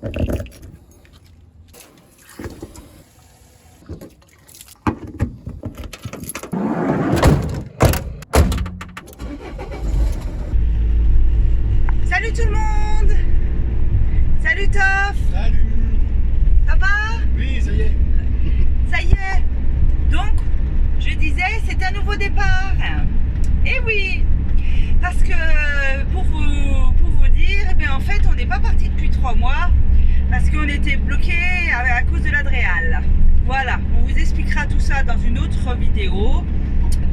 Salut tout le monde! Salut Toff! Salut! Ça va? Oui, ça y est! Ça y est! Donc, je disais, c'est un nouveau départ. Et oui! Parce que, pour vous dire, eh bien, en fait, on n'est pas parti depuis 3 mois parce qu'on était bloqué à cause de l'Adréal. Voilà, on vous expliquera tout ça dans une autre vidéo.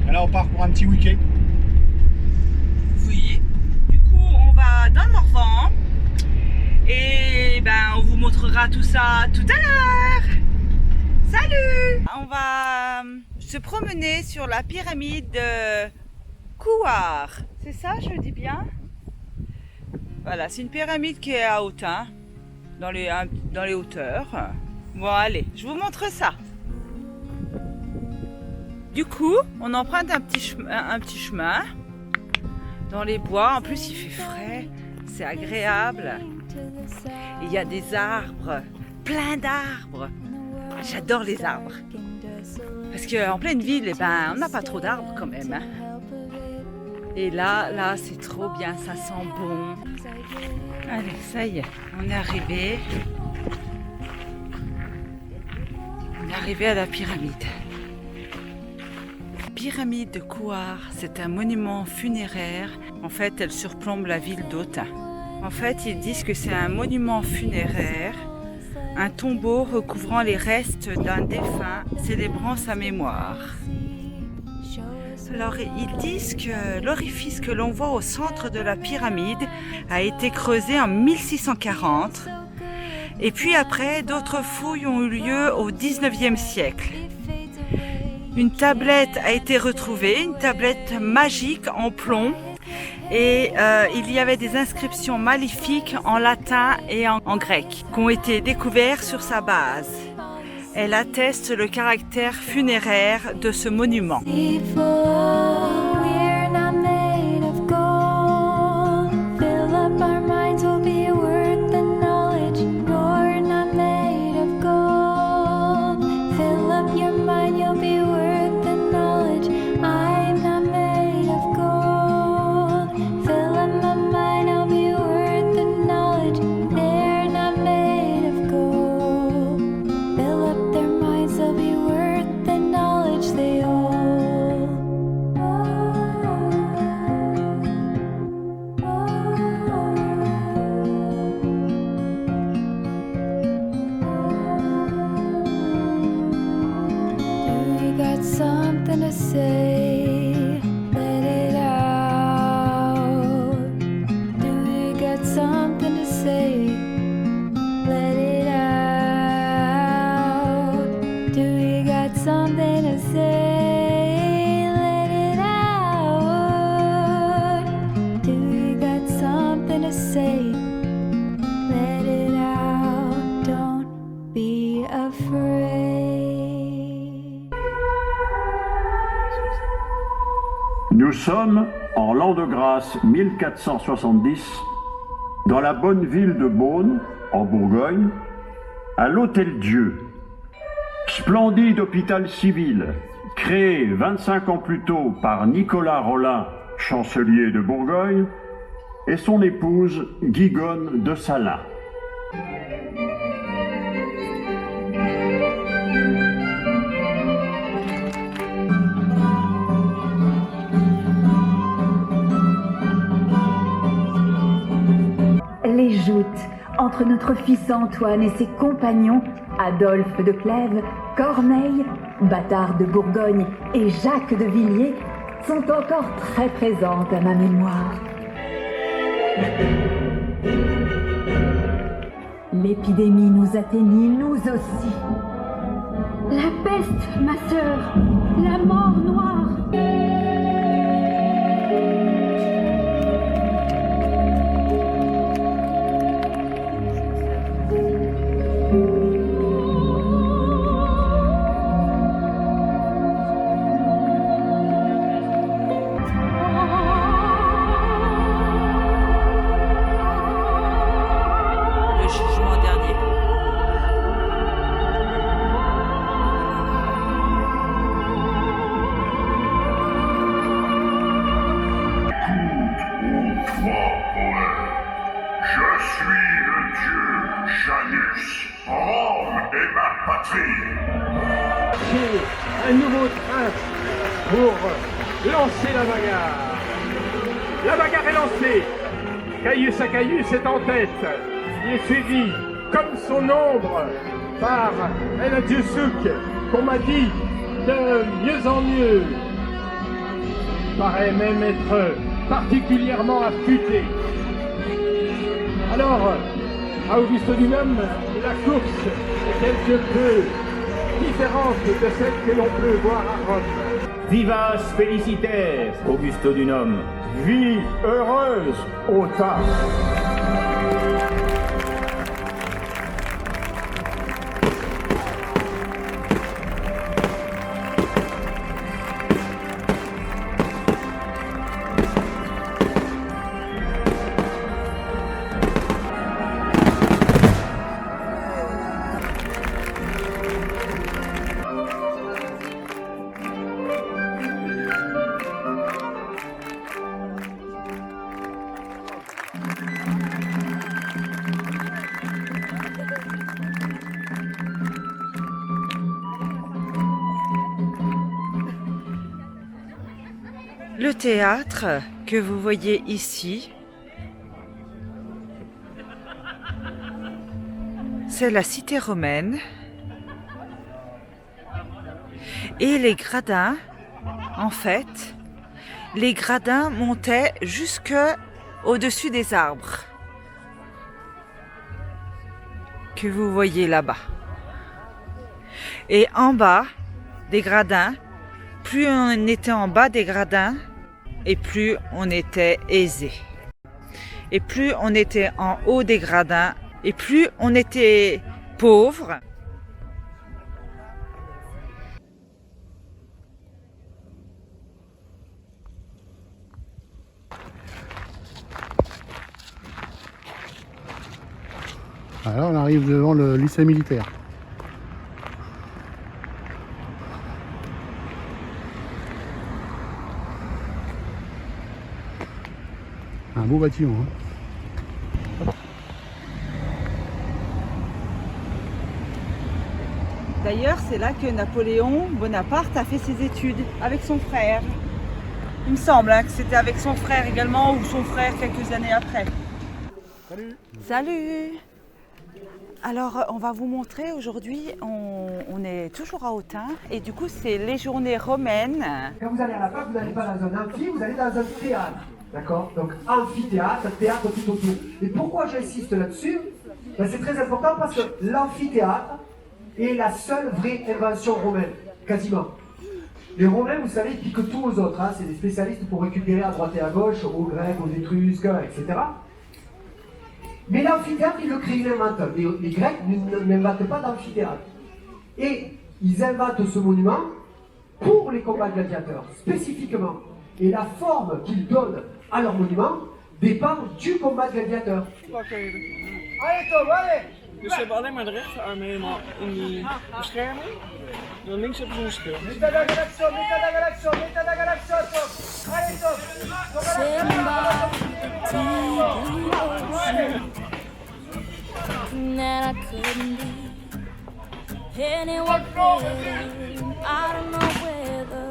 Alors on part pour un petit week-end. Oui. Du coup, on va dans le Morvan et ben, on vous montrera tout ça tout à l'heure. Salut! On va se promener sur la pyramide de Kouar. C'est ça, je le dis bien? Voilà, c'est une pyramide qui est à Autun, dans les hauteurs. Bon, allez, je vous montre ça. Du coup, on emprunte un petit chemin dans les bois. En plus, il fait frais, c'est agréable. Il y a des arbres, plein d'arbres. J'adore les arbres. Parce qu'en pleine ville, eh ben, on n'a pas trop d'arbres quand même. Hein. Et là, c'est trop bien, ça sent bon. Allez, ça y est, on est arrivé. On est arrivé à la pyramide. La pyramide de Kouar, c'est un monument funéraire. En fait, elle surplombe la ville d'Autun. En fait, ils disent que c'est un monument funéraire, un tombeau recouvrant les restes d'un défunt, célébrant sa mémoire. Alors, ils disent que l'orifice que l'on voit au centre de la pyramide a été creusé en 1640. Et puis après, d'autres fouilles ont eu lieu au 19e siècle. Une tablette a été retrouvée, une tablette magique en plomb. Et il y avait des inscriptions maléfiques en latin et en grec qui ont été découvertes sur sa base. Elle atteste le caractère funéraire de ce monument. Something to say, let it out. Do you got something to say? Let it out. Do you got something to say? Let it out. Do you got something to say? Let it out. Don't be afraid. Nous sommes en l'an de grâce 1470, dans la bonne ville de Beaune, en Bourgogne, à l'Hôtel-Dieu. Splendide hôpital civil, créé 25 ans plus tôt par Nicolas Rolin, chancelier de Bourgogne, et son épouse Guigonne de Salins. Les joutes entre notre fils Antoine et ses compagnons, Adolphe de Clèves, Corneille, Bâtard de Bourgogne et Jacques de Villiers, sont encore très présentes à ma mémoire. L'épidémie nous atteignit, nous aussi. La peste, ma sœur, la mort noire. Le jugement dernier. est ma patrie. Un nouveau train pour lancer la bagarre. La bagarre est lancée. Caius Acaius est en tête. Il est suivi, comme son ombre, par El Adjusuk, qu'on m'a dit de mieux en mieux. Paraît même être particulièrement affûté. Alors, à Augustodunum, la course est quelque peu différente de celle que l'on peut voir à Rome. Vivas feliciter, Augustodunum. Vie heureuse, Ota. Le théâtre que vous voyez ici, c'est la cité romaine. Et les gradins, en fait, les gradins montaient jusque au-dessus des arbres que vous voyez là-bas. Et en bas des gradins, plus on était en bas des gradins, et plus on était aisé. Et plus on était en haut des gradins, et plus on était pauvre. Alors on arrive devant le lycée militaire. Un beau bâtiment. Hein. D'ailleurs, c'est là que Napoléon Bonaparte a fait ses études avec son frère. Il me semble que c'était avec son frère également, ou son frère quelques années après. Salut. Salut! Alors, on va vous montrer aujourd'hui, on est toujours à Autun, et du coup, c'est les journées romaines. Quand vous allez à la fac, vous n'allez pas dans un amphi, vous allez dans un théâtre. D'accord? Donc, amphithéâtre, théâtre tout autour. Et pourquoi j'insiste là-dessus? Ben, c'est très important parce que l'amphithéâtre est la seule vraie invention romaine, quasiment. Les Romains, vous savez, ils piquent tout aux autres. Hein. C'est des spécialistes pour récupérer à droite et à gauche, aux Grecs, aux Étrusques, etc. Mais l'amphithéâtre, ils le créent, ils l'inventent. Les Grecs n'inventent pas d'amphithéâtre. Et ils inventent ce monument pour les combats gladiateurs, spécifiquement. Et la forme qu'ils donnent à leur monument dépend du combat gladiateur. Allez Tom, allez! Dus ze hebben alleen maar de rechterarm helemaal in die bescherming. En dan links hebben ze een schild. That I couldn't be anyone better. I don't know whether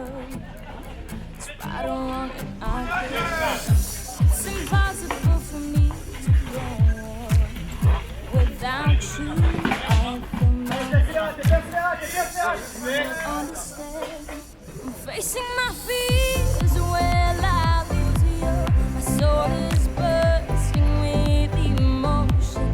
it's right or wrong, and I could. It's impossible for me to go on without you at the moment. I understand. I'm facing my fears. Well, I lose you. My soul is bursting with emotion,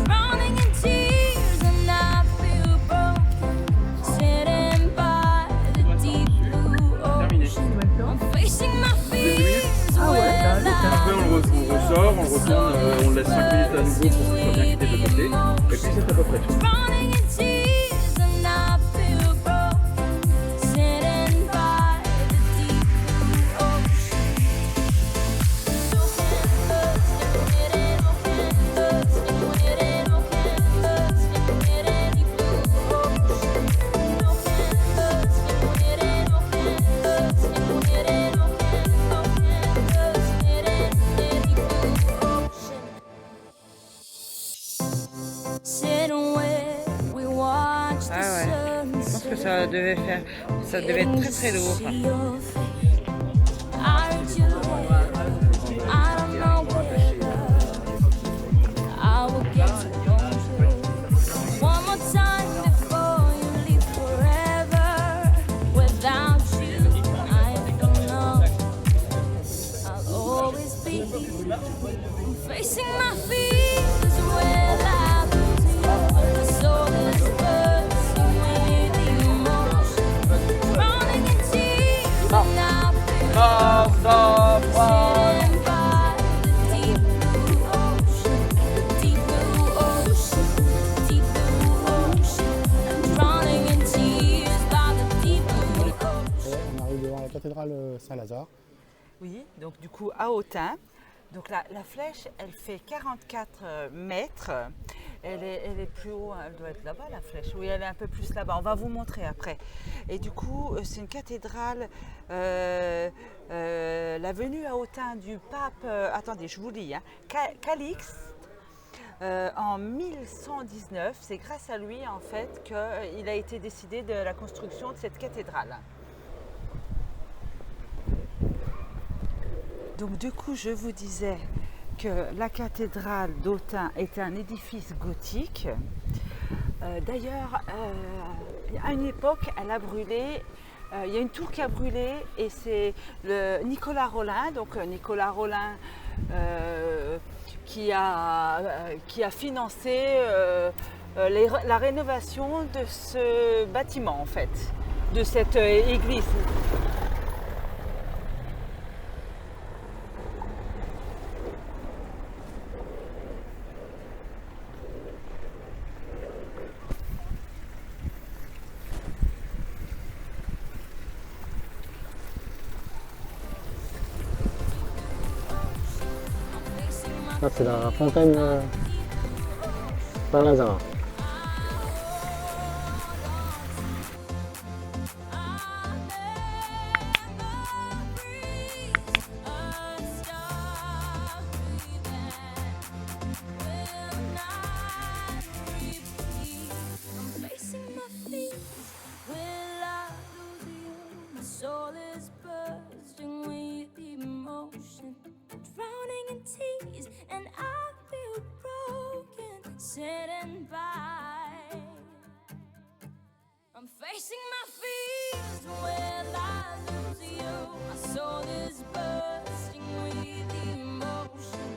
drowning in tears, and I feel broken, sitting by the deep blue ocean. I'm facing my fears. Après on le ressort, on le retourne, on le laisse 5 minutes à nouveau pour que ce soit bien quitté de côté. Et puis c'est à peu près tout. Drowning in tears, and I feel broken, sitting by the deep blue ocean. Sitting where we walk. ça devait être très très lourd. Facing my fears when I lose you. My soul is bursting with emotion, drowning in tears, and I feel sitting by the deep blue ocean, deep blue ocean, deep blue ocean. I'm drowning in tears by the deep blue ocean. On arrive devant la cathédrale Saint-Lazare. Oui, donc du coup à Autun. Donc la flèche, elle fait 44 mètres. Elle est plus haut, elle doit être là-bas la flèche. Oui, elle est un peu plus là-bas. On va vous montrer après. Et du coup, c'est une cathédrale. La venue à Autun du pape, attendez, je vous lis, hein, Calixte. En 1119, c'est grâce à lui en fait qu'il a été décidé de la construction de cette cathédrale. Donc du coup, je vous disais que la cathédrale d'Autun est un édifice gothique. D'ailleurs, à une époque, elle a brûlé. Il y a une tour qui a brûlé et c'est Nicolas Rolin, donc Nicolas Rolin qui a financé la rénovation de ce bâtiment en fait, de cette église. Là, c'est la fontaine Saint-Lazare. And I feel broken sitting by. I'm facing my fears when I lose you. My soul is bursting with emotion,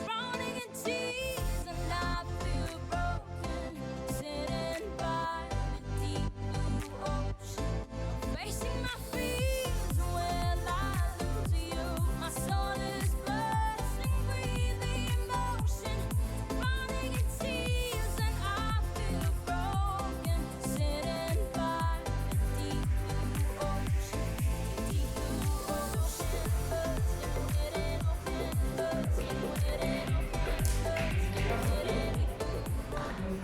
drowning in tears, and I feel broken sitting by the deep blue ocean. I'm facing my fears when I lose you. My soul is bursting with emotion, drowning in tears, and I feel broken sitting by the deep blue ocean, deep blue ocean, bursting with it open, bursting with it open.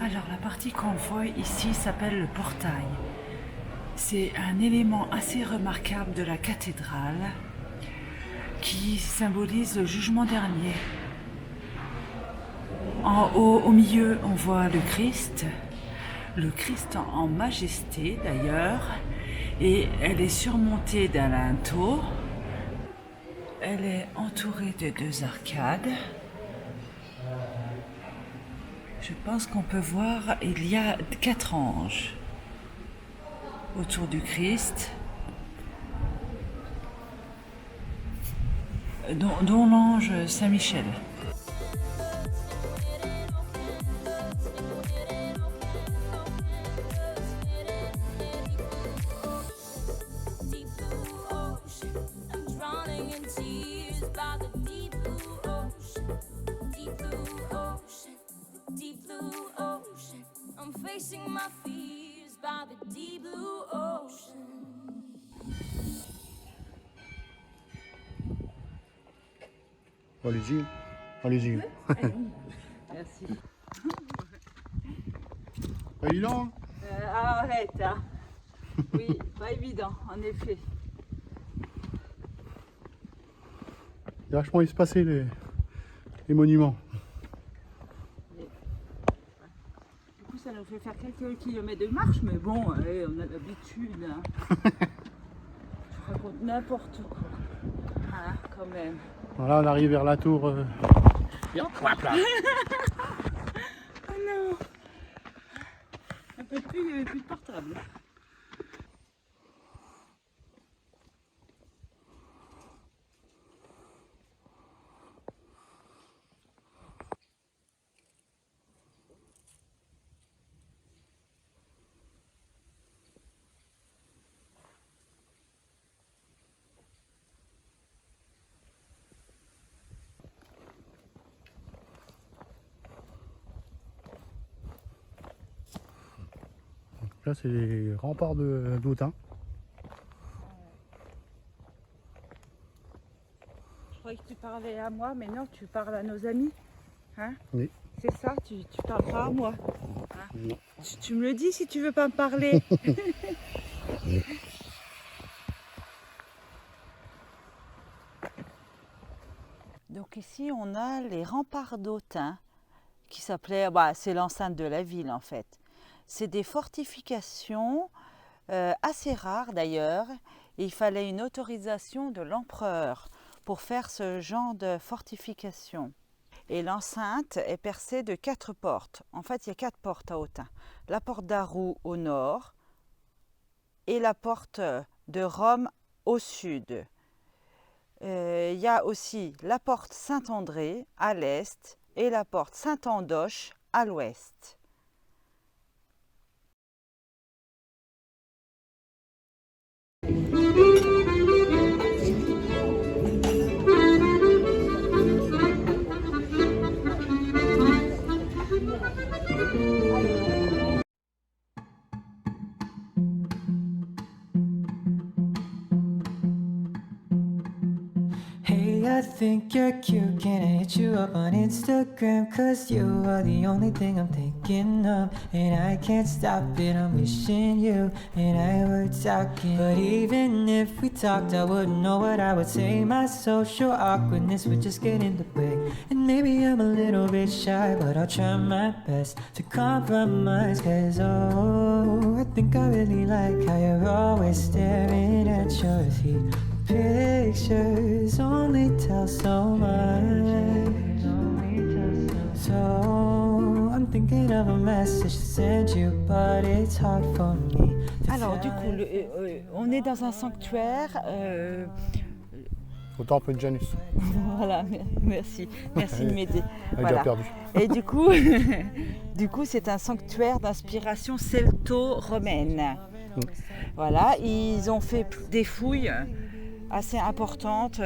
Alors la partie qu'on voit ici s'appelle le portail. C'est un élément assez remarquable de la cathédrale qui symbolise le jugement dernier. En haut, au milieu, on voit le Christ en majesté d'ailleurs, et elle est surmontée d'un linteau. Elle est entourée de 2 arcades. Je pense qu'on peut voir, il y a 4 anges autour du Christ, dont l'ange Saint-Michel. Deep blue ocean, I'm drowning in tears by the deep blue ocean, deep blue ocean, deep blue ocean. I'm facing my fears by the deep blue ocean. Allez-y. Allez-y. Merci. Pas évident, hein? Arrête, hein. Oui, pas évident, en effet. Il y a vachement espacé les monuments. Du coup, ça nous fait faire quelques kilomètres de marche, mais bon, allez, on a l'habitude. Hein. Je raconte n'importe quoi. Hein, quand même. Voilà, on arrive vers la tour. Oh non! Il n'y avait plus de portable. Là, c'est les remparts d'Autun. Je croyais que tu parlais à moi, mais non, tu parles à nos amis. Hein? Oui. C'est ça, tu parles pas à moi. Hein? Non. Tu me le dis si tu veux pas me parler. Donc ici, on a les remparts d'Autun, qui s'appelaient, c'est l'enceinte de la ville en fait. C'est des fortifications assez rares d'ailleurs. Il fallait une autorisation de l'empereur pour faire ce genre de fortification. Et l'enceinte est percée de 4 portes. En fait, il y a 4 portes à Autun. La porte d'Arroux au nord et la porte de Rome au sud. Il y a aussi la porte Saint-André à l'est et la porte Saint-Andoche à l'ouest. I think you're cute, can I hit you up on Instagram? Cause you are the only thing I'm thinking of, and I can't stop it, I'm wishing you and I were talking. But even if we talked, I wouldn't know what I would say. My social awkwardness would just get in the way. And maybe I'm a little bit shy, but I'll try my best to compromise. Cause oh, I think I really like how you're always staring at your feet. Pictures only tell so much. So I'm thinking of a message to send you, but it's hard for me. Alors du coup, on est dans un sanctuaire. Au temple de Janus. Voilà, merci de m'aider. Elle a Voilà. perdu. Et du coup, c'est un sanctuaire d'inspiration celto-romaine. Voilà, ils ont fait des fouilles assez importantes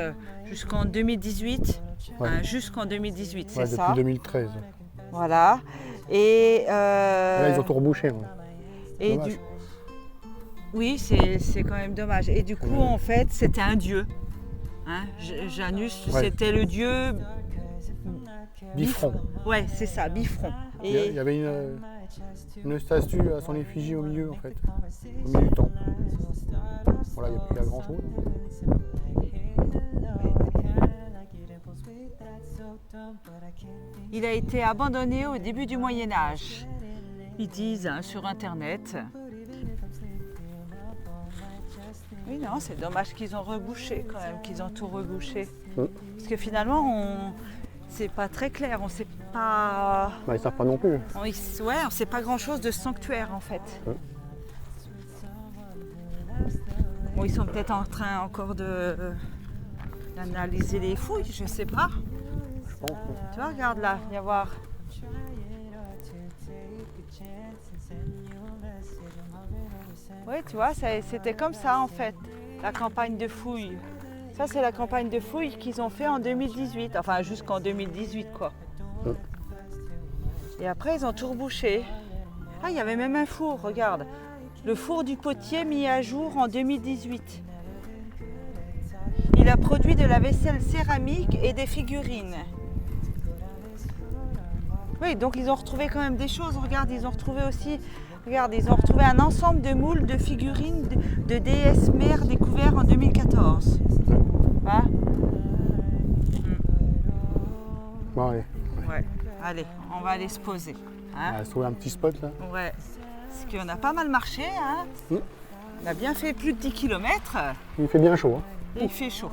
jusqu'en 2018. Ouais. Hein, jusqu'en 2018, c'est Ouais, ça. depuis 2013. Voilà. Et Là, ils ont tout rebouché. Ouais. et Dommage. oui, c'est quand même dommage. Et du coup, Ouais. en fait, c'était un dieu. Hein, Janus, Ouais. c'était le dieu Bifront. Ouais, c'est ça, Bifront. Il y avait une statue à son effigie au milieu, en fait, au milieu du temple. Voilà, il n'y a plus qu'à grand chose. Il a été abandonné au début du Moyen-Âge. Ils disent hein, sur Internet. Oui, non, c'est dommage qu'ils ont rebouché quand même, qu'ils ont tout rebouché. Parce que finalement, c'est pas très clair, on sait pas. Bah, ils savent pas non plus. On sait pas grand-chose de ce sanctuaire en fait. Bon, ils sont peut-être en train encore d'analyser les fouilles, je sais pas. Je pense. Tu vois, regarde là, viens voir. Oui, tu vois, c'était comme ça en fait, la campagne de fouilles. Ça, c'est la campagne de fouilles qu'ils ont fait en 2018, enfin jusqu'en 2018 quoi. Et après, ils ont tout rebouché. Ah, il y avait même un four, regarde. Le four du potier mis à jour en 2018. Il a produit de la vaisselle céramique et des figurines. Oui, donc ils ont retrouvé quand même des choses. Regarde, ils ont retrouvé aussi... Regarde, ils ont retrouvé un ensemble de moules de figurines de déesses mères découverts en 2014. Hein? Ouais. Ouais. Allez, on va aller se poser. Hein? On va se trouver un petit spot là. Ouais. Parce qu'on a pas mal marché. Hein? On a bien fait plus de 10 km. Il fait bien chaud. Hein. Et il fait chaud.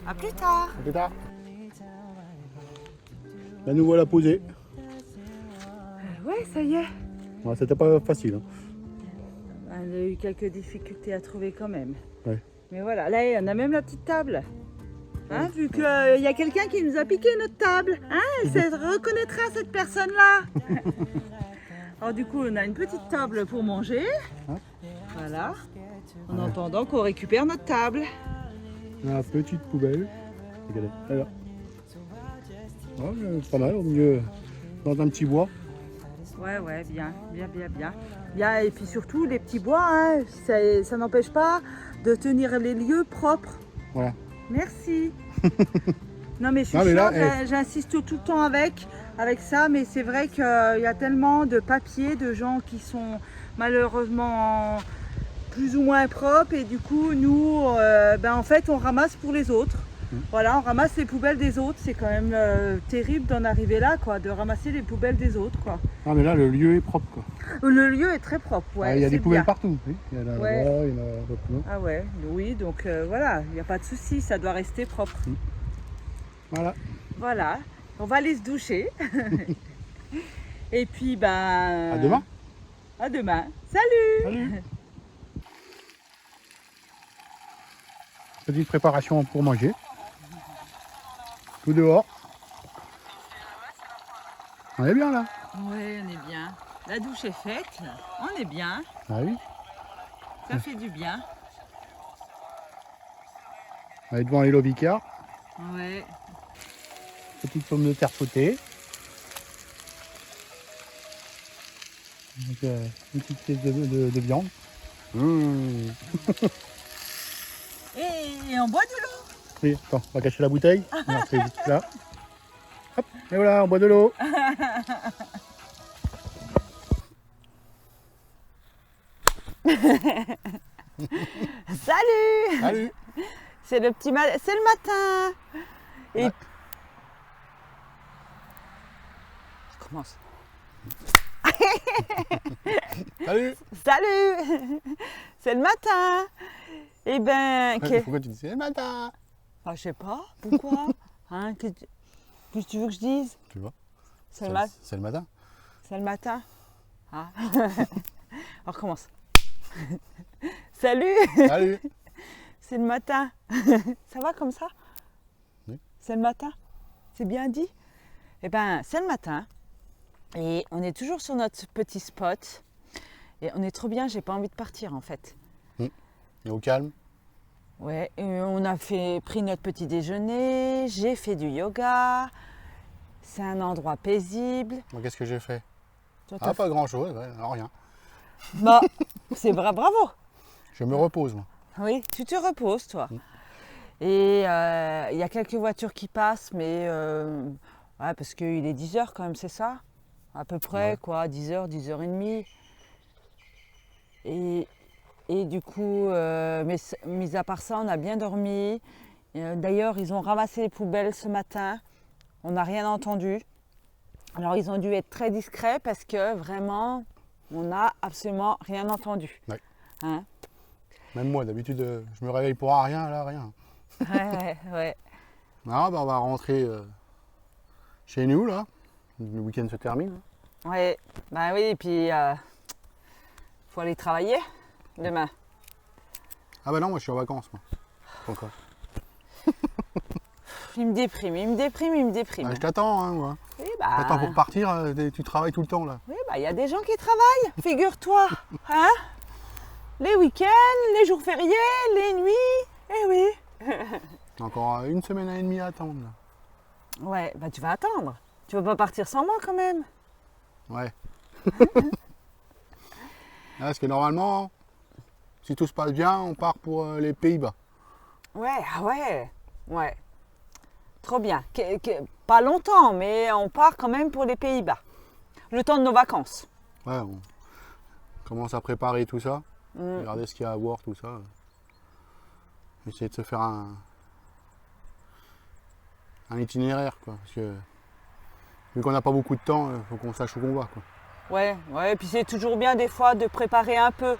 À plus tard. À plus tard. Là nous voilà posés. Ouais, ça y est. Ouais, c'était pas facile. Hein. On a eu quelques difficultés à trouver quand même. Ouais. Mais voilà, là on a même la petite table. Hein, vu qu'il y a quelqu'un qui nous a piqué notre table. Hein, elle se reconnaîtra cette personne-là. Alors du coup, on a une petite table pour manger. Voilà. En attendant qu'on récupère notre table. La petite poubelle. Regardez, là. Ouais, pas mal, au milieu, dans un petit bois. Ouais, bien. Et puis surtout, les petits bois, hein, ça n'empêche pas de tenir les lieux propres. Voilà. Merci. Non mais je suis Non, mais là, chiante, j'insiste tout le temps avec ça, mais c'est vrai qu'il y a tellement de papiers, de gens qui sont malheureusement plus ou moins propres et du coup nous, en fait on ramasse pour les autres. Voilà, on ramasse les poubelles des autres, c'est quand même terrible d'en arriver là, quoi, de ramasser les poubelles des autres, quoi. Ah mais là le lieu est propre quoi. Le lieu est très propre, ouais. Il y a des c'est poubelles bien. partout. Oui. Il y en a Ouais. là, il y en a partout. Ah ouais, oui, donc voilà, il n'y a pas de souci, ça doit rester propre. Voilà. Voilà, on va aller se doucher. Et puis, ben... À demain. À demain. Salut. Salut. Petite préparation pour manger. Tout dehors. On est bien là. Ouais, on est bien. La douche est faite, on est bien, Ah oui. ça fait du bien. On est devant Hello Vicar. Ouais. Petite pomme de terre sautée. Donc, une petite pièce de viande. Et on boit de l'eau. Oui, attends, on va cacher la bouteille. Alors, c'est juste là. Hop, et voilà, on boit de l'eau. Salut. Salut. C'est le petit c'est le matin. Et Ouais. je commence. Salut. Salut. C'est le matin. Et ben, Pourquoi tu dis c'est le matin? ah, je sais pas, pourquoi? Hein, qu'est-ce que tu veux que je dise? Tu vois, C'est le matin. c'est le matin. C'est le matin. Ah. On recommence. Salut. Salut. C'est le matin. Ça va comme ça? Oui. C'est le matin? C'est bien dit? Eh ben, c'est le matin. Et on est toujours sur notre petit spot. Et on est trop bien, j'ai pas envie de partir en fait. Et au calme. Ouais, et on a pris notre petit déjeuner, j'ai fait du yoga. C'est un endroit paisible. Bon, qu'est-ce que j'ai fait? Toi, Ah, pas grand chose, ouais, alors rien. Bah, c'est bravo. Je me repose moi. Oui, tu te reposes, toi. Et il y a quelques voitures qui passent, mais ouais, parce qu'il est 10h quand même, c'est ça? À peu près, Ouais. quoi, 10h, 10h30. Et du coup, mais mis à part ça, on a bien dormi. D'ailleurs, ils ont ramassé les poubelles ce matin. On n'a rien entendu. Alors, ils ont dû être très discrets parce que vraiment, on n'a absolument rien entendu. Ouais. Hein? Même moi, d'habitude, je me réveille pour rien, là, rien. Ouais. Ah, bah, on va rentrer chez nous, là. Le week-end se termine. Ouais, bah oui, et puis faut aller travailler demain. Ah bah non, moi je suis en vacances, moi. Pas encore. Il me déprime. Ah, je t'attends, hein, moi. Oui, J'attends pour partir, tu travailles tout le temps, là. oui, bah il y a des gens qui travaillent, figure-toi. Hein? Les week-ends, les jours fériés, les nuits, eh oui. Encore une semaine et demie à attendre, là. Ouais, bah tu vas attendre. Tu vas pas partir sans moi quand même. Ouais. Ah, parce que normalement, si tout se passe bien, on part pour les Pays-Bas. Ouais. Trop bien. Pas longtemps, mais on part quand même pour les Pays-Bas. Le temps de nos vacances. Ouais, on commence à préparer tout ça. Regarder ce qu'il y a à voir, tout ça. Essayer de se faire un itinéraire, quoi. Parce que Vu qu'on n'a pas beaucoup de temps, il faut qu'on sache où on va, quoi. Ouais, ouais, et puis c'est toujours bien des fois de préparer un peu.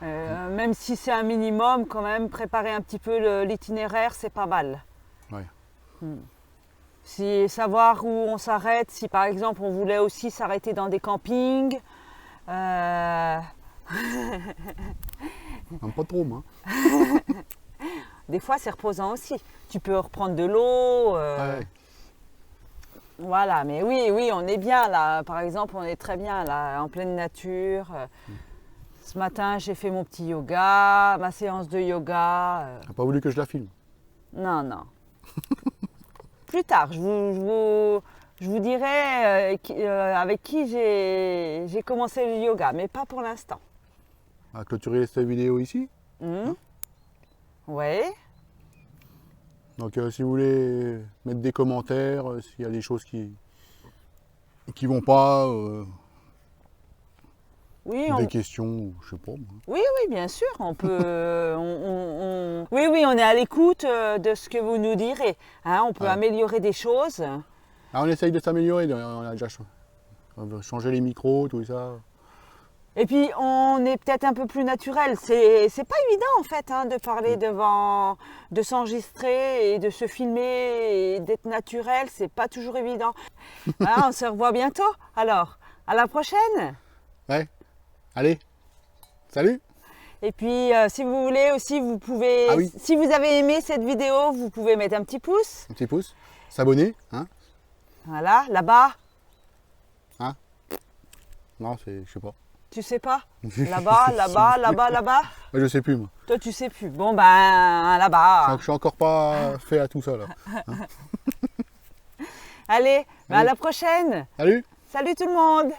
Même si c'est un minimum, quand même, préparer un petit peu l'itinéraire, c'est pas mal. Ouais. Si savoir où on s'arrête, si par exemple on voulait aussi s'arrêter dans des campings. Non, pas trop, moi. Des fois c'est reposant aussi. Tu peux reprendre de l'eau. Ouais. Voilà, mais oui, oui, on est bien là. Par exemple, on est très bien là, en pleine nature. Ce matin, j'ai fait mon petit yoga, ma séance de yoga. T'as pas voulu que je la filme? Non, non. Plus tard, je vous dirai avec qui j'ai commencé le yoga, mais pas pour l'instant. On va clôturer cette vidéo ici. Oui. Donc si vous voulez mettre des commentaires, s'il y a des choses qui vont pas, Oui, des questions, ou je sais pas. Moi. Oui, oui, bien sûr, on peut. Oui, oui, on est à l'écoute de ce que vous nous direz. Hein, on peut améliorer des choses. Ah, on essaye de s'améliorer, on a déjà changé les micros, tout ça. Et puis on est peut-être un peu plus naturel. C'est pas évident en fait hein, de parler devant, de s'enregistrer et de se filmer et d'être naturel. C'est pas toujours évident. Hein, on se revoit bientôt. Alors, à la prochaine. Ouais. Allez. Salut. Et puis si vous voulez aussi, vous pouvez. Ah oui. Si vous avez aimé cette vidéo, vous pouvez mettre un petit pouce. Un petit pouce. S'abonner. Hein. Voilà, là-bas. Hein. Non, c'est, je sais pas. Tu sais pas? Là-bas, là-bas, là-bas, là-bas? Ouais, je sais plus, moi. Toi, tu sais plus. Bon, ben, là-bas. Je suis encore pas fait à tout ça, là. Hein. Allez, ben, à la prochaine. Salut. Salut tout le monde.